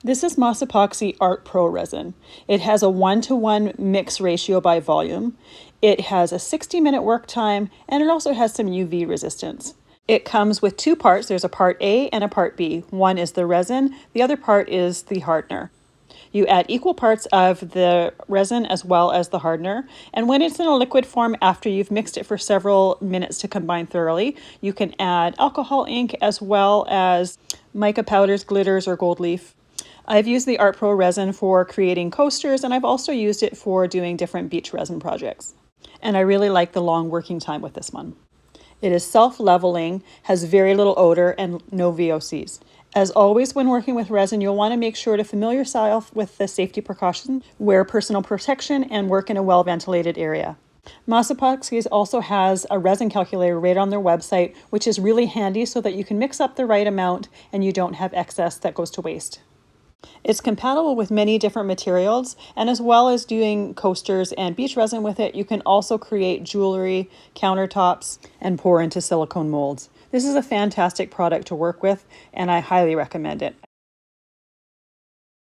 This is Moss Epoxy Art Pro resin. It has a 1-to-1 mix ratio by volume. It has a 60-minute work time, and it also has some UV resistance. It comes with two parts. There's a part A and a part B. One is the resin, the other part is the hardener. You add equal parts of the resin as well as the hardener, and when it's in a liquid form after you've mixed it for several minutes to combine thoroughly, you can add alcohol ink as well as mica powders, glitters, or gold leaf. I've used the Art Pro resin for creating coasters, and I've also used it for doing different beach resin projects. And I really like the long working time with this one. It is self-leveling, has very little odor, and no VOCs. As always, when working with resin, you'll want to make sure to familiar yourself with the safety precautions, wear personal protection, and work in a well-ventilated area. Moss Epoxy also has a resin calculator right on their website, which is really handy so that you can mix up the right amount and you don't have excess that goes to waste. It's compatible with many different materials, and as well as doing coasters and beach resin with it, you can also create jewelry, countertops, and pour into silicone molds. This is a fantastic product to work with, and I highly recommend it.